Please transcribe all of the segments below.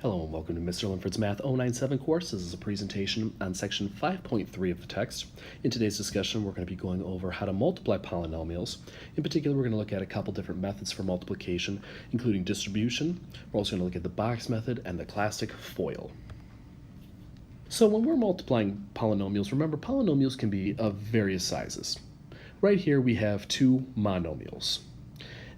Hello and welcome to Mr. Linford's Math 097 course. This is a presentation on section 5.3 of the text. In today's discussion, we're going to be going over how to multiply polynomials. In particular, we're going to look at a couple different methods for multiplication, including distribution. We're also going to look at the box method and the classic FOIL. So when we're multiplying polynomials, remember polynomials can be of various sizes. Right here we have two monomials.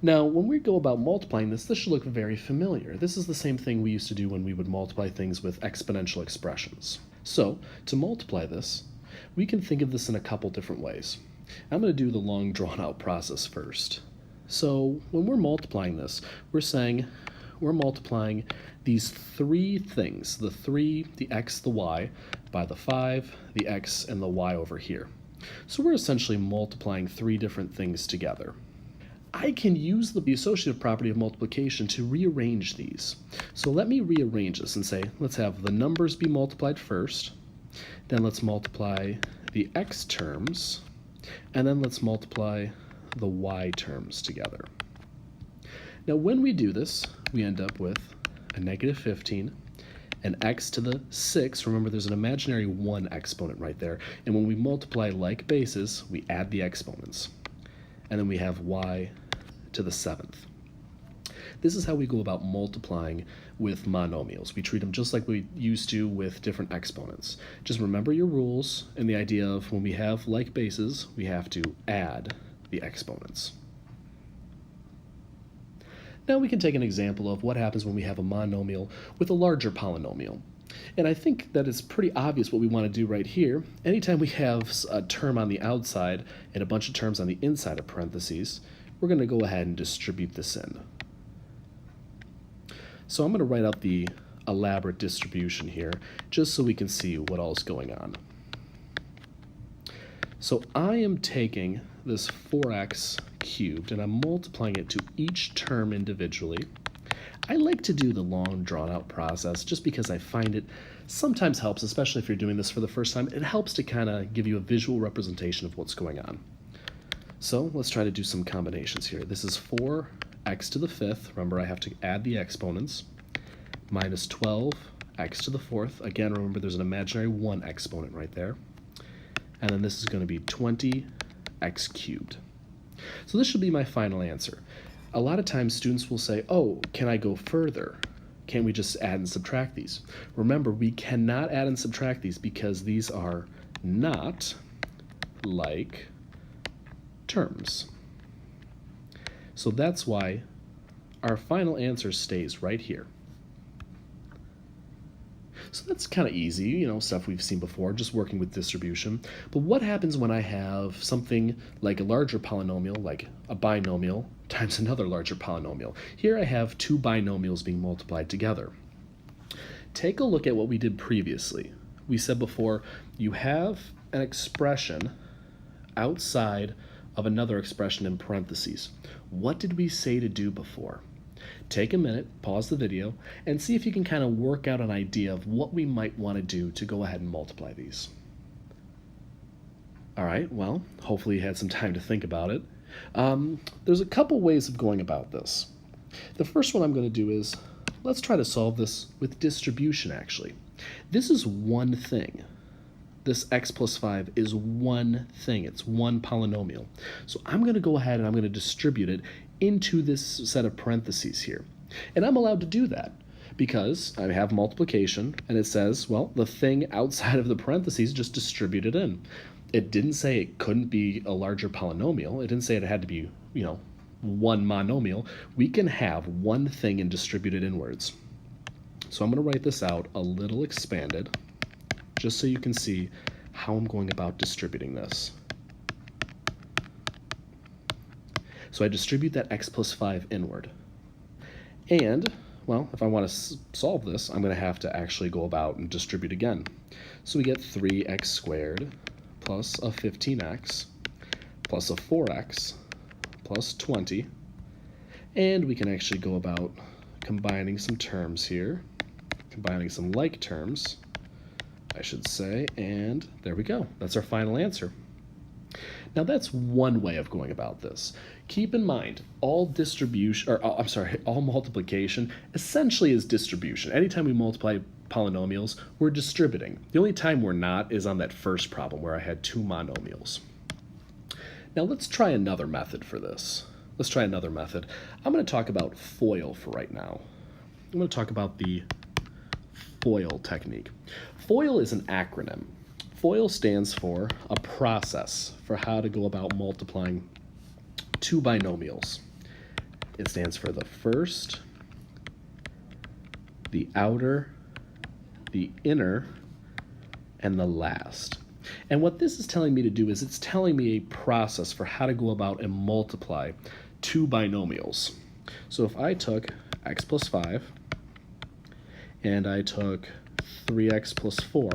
Now, when we go about multiplying this should look very familiar. This is the same thing we used to do when we would multiply things with exponential expressions. So, to multiply this, we can think of this in a couple different ways. I'm going to do the long drawn-out process first. So, when we're multiplying this, we're saying we're multiplying these three things, the 3, the x, the y, by the 5, the x, and the y over here. So we're essentially multiplying three different things together. I can use the associative property of multiplication to rearrange these. So let me rearrange this and say, let's have the numbers be multiplied first, then let's multiply the x terms, and then let's multiply the y terms together. Now when we do this, we end up with a negative 15, an x to the 6, remember there's an imaginary 1 exponent right there, and when we multiply like bases, we add the exponents. And then we have y to the 7th. This is how we go about multiplying with monomials. We treat them just like we used to with different exponents. Just remember your rules and the idea of when we have like bases, we have to add the exponents. Now we can take an example of what happens when we have a monomial with a larger polynomial. And I think that it's pretty obvious what we want to do right here. Anytime we have a term on the outside and a bunch of terms on the inside of parentheses, we're going to go ahead and distribute this in. So I'm going to write out the elaborate distribution here just so we can see what all is going on. So I am taking this 4x cubed and I'm multiplying it to each term individually. I like to do the long drawn-out process just because I find it sometimes helps, especially if you're doing this for the first time. It helps to kind of give you a visual representation of what's going on. So let's try to do some combinations here. This is 4x to the 5th. Remember, I have to add the exponents. Minus 12x to the 4th. Again, remember there's an imaginary 1 exponent right there. And then this is going to be 20x cubed. So this should be my final answer. A lot of times students will say, oh, can I go further? Can't we just add and subtract these? Remember, we cannot add and subtract these because these are not like terms. So that's why our final answer stays right here. So that's kind of easy, stuff we've seen before, just working with distribution. But what happens when I have something like a larger polynomial, like a binomial, times another larger polynomial? Here I have two binomials being multiplied together. Take a look at what we did previously. We said before, you have an expression outside of another expression in parentheses. What did we say to do before? Take a minute, pause the video, and see if you can kind of work out an idea of what we might want to do to go ahead and multiply these. All right, well, hopefully you had some time to think about it. There's a couple ways of going about this. The first one I'm going to do is, let's try to solve this with distribution, actually. This is one thing. This x plus 5 is one thing. It's one polynomial. So I'm going to go ahead and I'm going to distribute it into this set of parentheses here. And I'm allowed to do that because I have multiplication and it says, well, the thing outside of the parentheses just distribute it in. It didn't say it couldn't be a larger polynomial. It didn't say it had to be, one monomial. We can have one thing and distribute it inwards. So I'm going to write this out a little expanded just so you can see how I'm going about distributing this. So I distribute that x plus 5 inward. And, well, if I want to solve this, I'm going to have to actually go about and distribute again. So we get 3x squared plus a 15x plus a 4x plus 20. And we can actually go about combining some terms here, combining some like terms, I should say, and there we go. That's our final answer. Now that's one way of going about this. Keep in mind, all distribution, or I'm sorry, all multiplication essentially is distribution. Anytime we multiply polynomials, we're distributing. The only time we're not is on that first problem where I had two monomials. Now let's try another method for this. Let's try another method. I'm going to talk about FOIL for right now. I'm going to talk about the FOIL technique. FOIL is an acronym. FOIL stands for a process for how to go about multiplying two binomials. It stands for the first, the outer, the inner, and the last. And what this is telling me to do is it's telling me a process for how to go about and multiply two binomials. So if I took x plus 5 and I took 3x plus 4,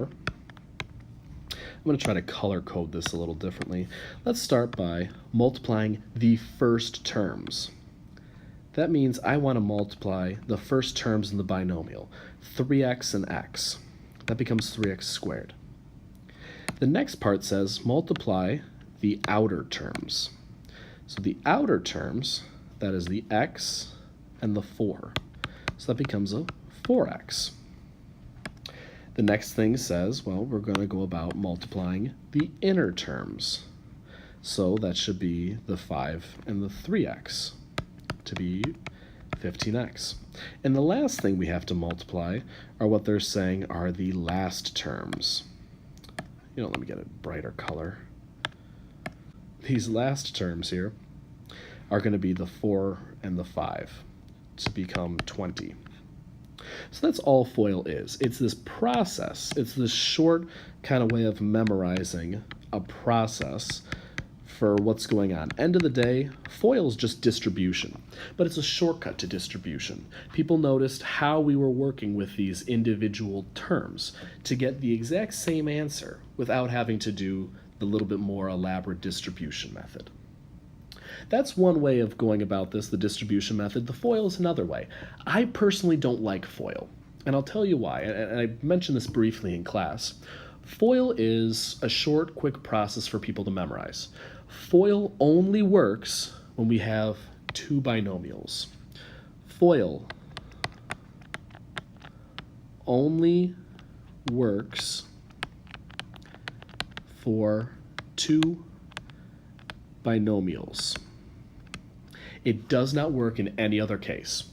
I'm going to try to color code this a little differently. Let's start by multiplying the first terms. That means I want to multiply the first terms in the binomial, 3x and x. That becomes 3x squared. The next part says multiply the outer terms. So the outer terms, that is the x and the 4. So that becomes a 4x. The next thing says, well, we're going to go about multiplying the inner terms. So that should be the 5 and the 3x to be 15x. And the last thing we have to multiply are what they're saying are the last terms. Let me get a brighter color. These last terms here are going to be the 4 and the 5 to become 20. So that's all FOIL is. It's this process. It's this short kind of way of memorizing a process for what's going on. End of the day, FOIL is just distribution, but it's a shortcut to distribution. People noticed how we were working with these individual terms to get the exact same answer without having to do the little bit more elaborate distribution method. That's one way of going about this, the distribution method. The FOIL is another way. I personally don't like FOIL, and I'll tell you why, and I mentioned this briefly in class. FOIL is a short, quick process for people to memorize. FOIL only works when we have two binomials. FOIL only works for two binomials. It does not work in any other case.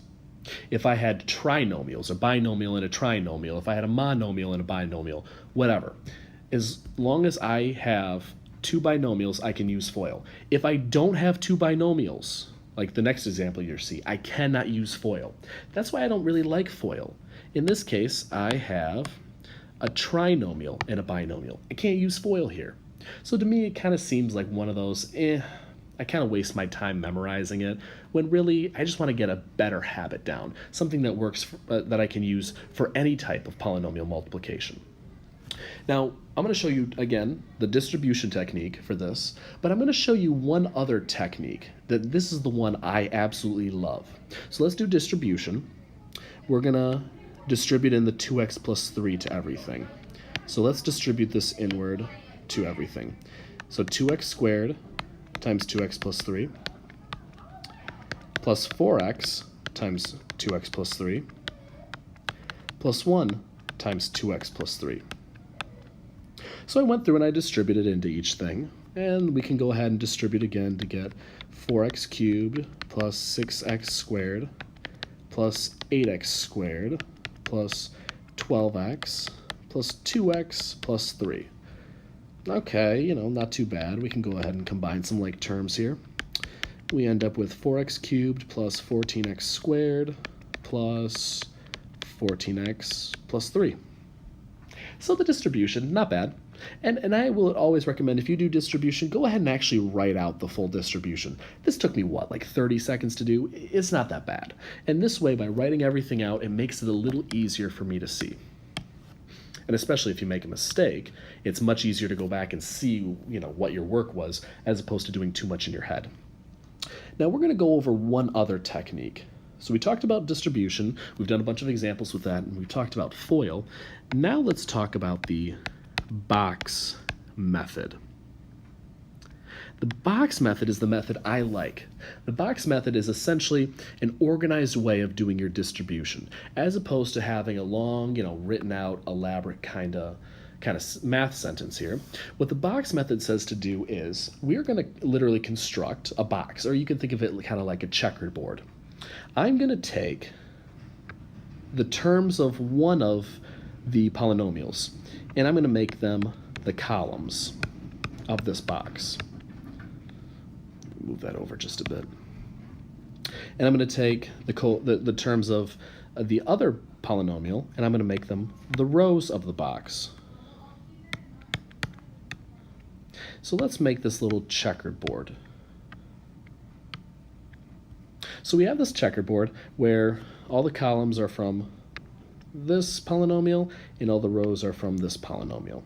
If I had trinomials, a binomial and a trinomial, if I had a monomial and a binomial, whatever, as long as I have two binomials, I can use FOIL. If I don't have two binomials, like the next example you see, I cannot use FOIL. That's why I don't really like FOIL. In this case, I have a trinomial and a binomial. I can't use FOIL here. So to me, it kind of seems like one of those, I kind of waste my time memorizing it, when really I just want to get a better habit down, something that works, that I can use for any type of polynomial multiplication. Now, I'm going to show you, again, the distribution technique for this, but I'm going to show you one other technique that this is the one I absolutely love. So let's do distribution. We're going to distribute in the 2x plus 3 to everything. So let's distribute this inward to everything. So 2x squared times 2x plus 3 plus 4x times 2x plus 3 plus 1 times 2x plus 3. So I went through and I distributed into each thing, and we can go ahead and distribute again to get 4x cubed plus 6x squared plus 8x squared plus 12x plus 2x plus 3. Okay, not too bad. We can go ahead and combine some like terms here. We end up with 4x cubed plus 14x squared plus 14x plus 3. So the distribution, not bad. And I will always recommend, if you do distribution, go ahead and actually write out the full distribution. This took me, like 30 seconds to do? It's not that bad. And this way, by writing everything out, it makes it a little easier for me to see. And especially if you make a mistake, it's much easier to go back and see, what your work was, as opposed to doing too much in your head. Now we're going to go over one other technique. So we talked about distribution, we've done a bunch of examples with that, and we've talked about FOIL. Now let's talk about the box method. The box method is the method I like. The box method is essentially an organized way of doing your distribution, as opposed to having a long, written out, elaborate kind of math sentence here. What the box method says to do is we're going to literally construct a box, or you can think of it kind of like a checkerboard. I'm going to take the terms of one of the polynomials, and I'm going to make them the columns of this box. Move that over just a bit. And I'm going to take the terms of the other polynomial, and I'm going to make them the rows of the box. So let's make this little checkerboard. So we have this checkerboard where all the columns are from this polynomial and all the rows are from this polynomial.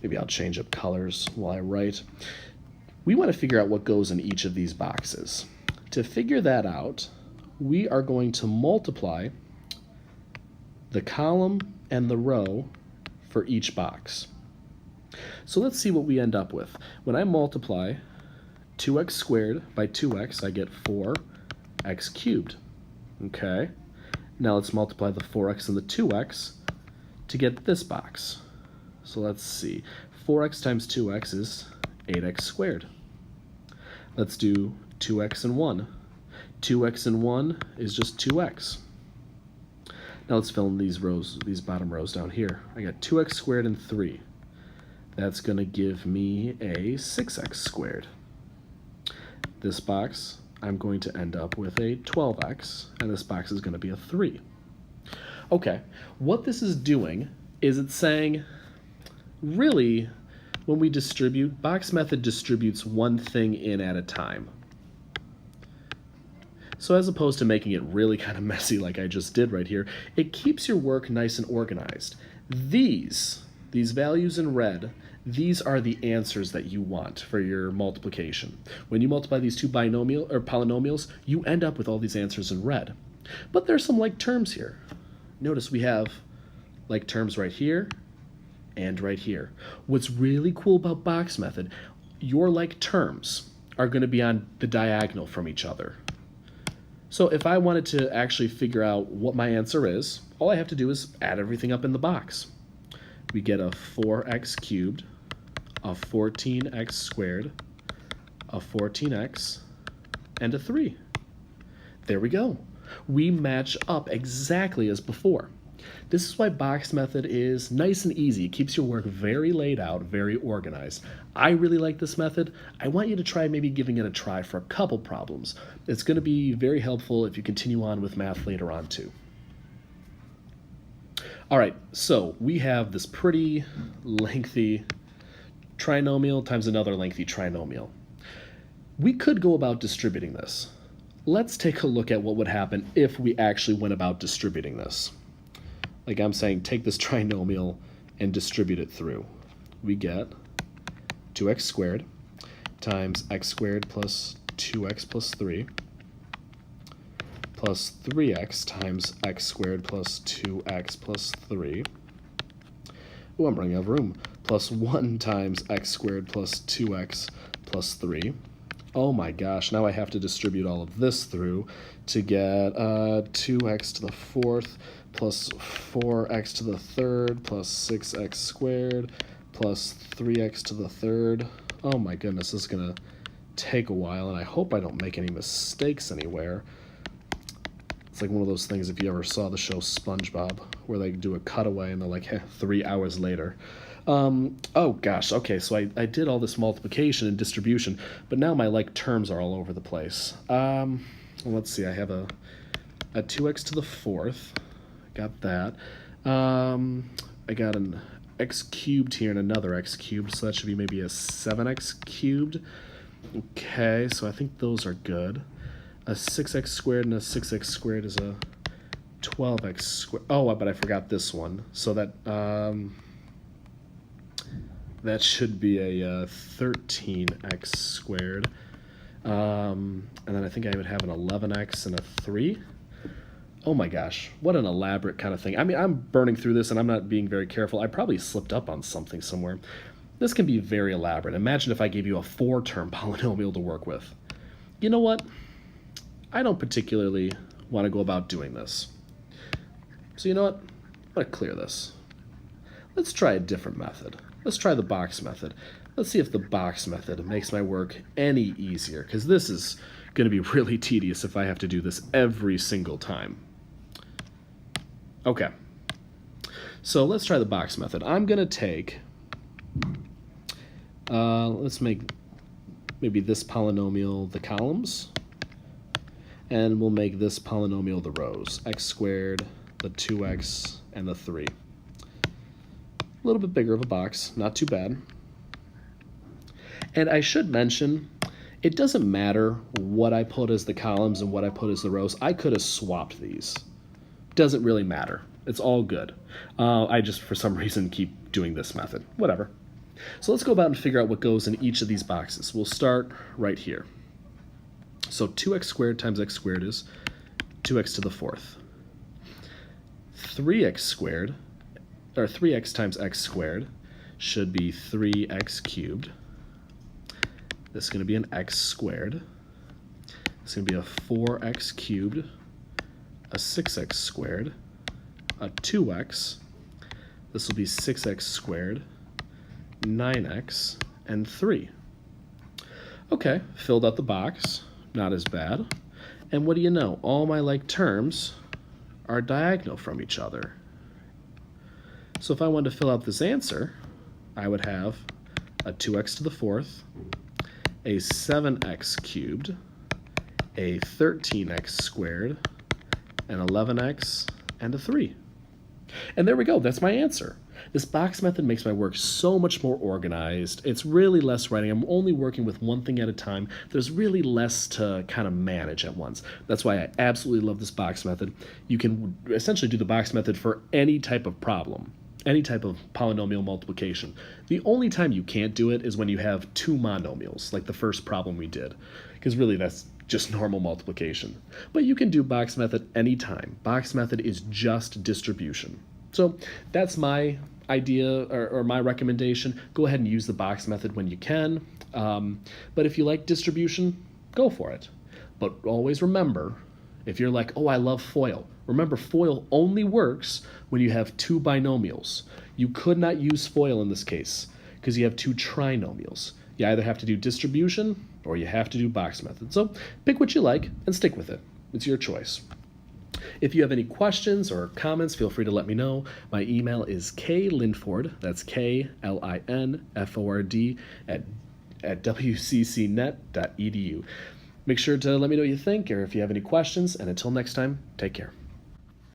Maybe I'll change up colors while I write. We want to figure out what goes in each of these boxes. To figure that out, we are going to multiply the column and the row for each box. So let's see what we end up with. When I multiply 2x squared by 2x, I get 4x cubed. Okay. Now let's multiply the 4x and the 2x to get this box. So let's see. 4x times 2x is 8x squared. Let's do 2x and 1. 2x and 1 is just 2x. Now let's fill in these rows, these bottom rows down here. I got 2x squared and 3. That's going to give me a 6x squared. This box, I'm going to end up with a 12x, and this box is going to be a 3. Okay, what this is doing is it's saying, really, when we distribute, box method distributes one thing in at a time. So as opposed to making it really kind of messy like I just did right here, it keeps your work nice and organized. These values in red, these are the answers that you want for your multiplication. When you multiply these two polynomials, you end up with all these answers in red. But there's some like terms here. Notice we have like terms right here and right here. What's really cool about box method, your like terms are going to be on the diagonal from each other. So if I wanted to actually figure out what my answer is, all I have to do is add everything up in the box. We get a 4x cubed, a 14x squared, a 14x, and a 3. There we go. We match up exactly as before. This is why box method is nice and easy. It keeps your work very laid out, very organized. I really like this method. I want you to try maybe giving it a try for a couple problems. It's going to be very helpful if you continue on with math later on too. All right, so we have this pretty lengthy trinomial times another lengthy trinomial. We could go about distributing this. Let's take a look at what would happen if we actually went about distributing this. Like I'm saying, take this trinomial and distribute it through. We get 2x squared times x squared plus 2x plus 3 plus 3x times x squared plus 2x plus 3. Oh, I'm running out of room. Plus 1 times x squared plus 2x plus 3. Oh my gosh, now I have to distribute all of this through to get 2x to the 4th plus 4x to the 3rd plus 6x squared plus 3x to the 3rd. Oh my goodness, this is going to take a while, and I hope I don't make any mistakes anywhere. It's like one of those things, if you ever saw the show SpongeBob, where they do a cutaway and they're like, hey, 3 hours later. Oh gosh, okay, so I did all this multiplication and distribution, but now my like terms are all over the place. Let's see, I have a 2x to the 4th. Got that. I got an x cubed here and another x cubed, so that should be maybe a 7x cubed. Okay, so I think those are good. A 6x squared and a 6x squared is a 12x squared. Oh, but I forgot this one. So that should be a 13x squared. And then I think I would have an 11x and a 3. Oh my gosh, what an elaborate kind of thing. I mean, I'm burning through this and I'm not being very careful. I probably slipped up on something somewhere. This can be very elaborate. Imagine if I gave you a 4-term polynomial to work with. You know what? I don't particularly want to go about doing this. So you know what? I'm going to clear this. Let's try a different method. Let's try the box method. Let's see if the box method makes my work any easier, because this is going to be really tedious if I have to do this every single time. Okay, so let's try the box method. I'm going to take, let's make maybe this polynomial the columns, and we'll make this polynomial the rows, x squared, the 2x, and the 3. A little bit bigger of a box, not too bad. And I should mention, it doesn't matter what I put as the columns and what I put as the rows. I could have swapped these. Doesn't really matter. It's all good. I just, for some reason, keep doing this method. Whatever. So let's go about and figure out what goes in each of these boxes. We'll start right here. So 2x squared times x squared is 2x to the 4th. 3x squared, or 3x times x squared, should be 3x cubed. This is going to be an x squared. It's going to be a 4x cubed, a 6x squared, a 2x. This will be 6x squared, 9x, and 3. Okay, filled out the box. Not as bad. And what do you know? All my like terms are diagonal from each other. So if I wanted to fill out this answer, I would have a 2x to the 4th, a 7x cubed, a 13x squared, an 11x, and a 3. And there we go. That's my answer. This box method makes my work so much more organized. It's really less writing. I'm only working with one thing at a time. There's really less to kind of manage at once. That's why I absolutely love this box method. You can essentially do the box method for any type of problem, any type of polynomial multiplication. The only time you can't do it is when you have 2 monomials, like the first problem we did, because really that's just normal multiplication. But you can do box method anytime. Box method is just distribution. So that's my idea or my recommendation. Go ahead and use the box method when you can. But if you like distribution, go for it. But always remember, if you're like, oh, I love FOIL, remember FOIL only works when you have 2 binomials. You could not use FOIL in this case because you have 2 trinomials. You either have to do distribution or you have to do box method. So pick what you like and stick with it. It's your choice. If you have any questions or comments, feel free to let me know. My email is klinford, that's KLINFORD, at wccnet.edu. Make sure to let me know what you think or if you have any questions, and until next time, take care.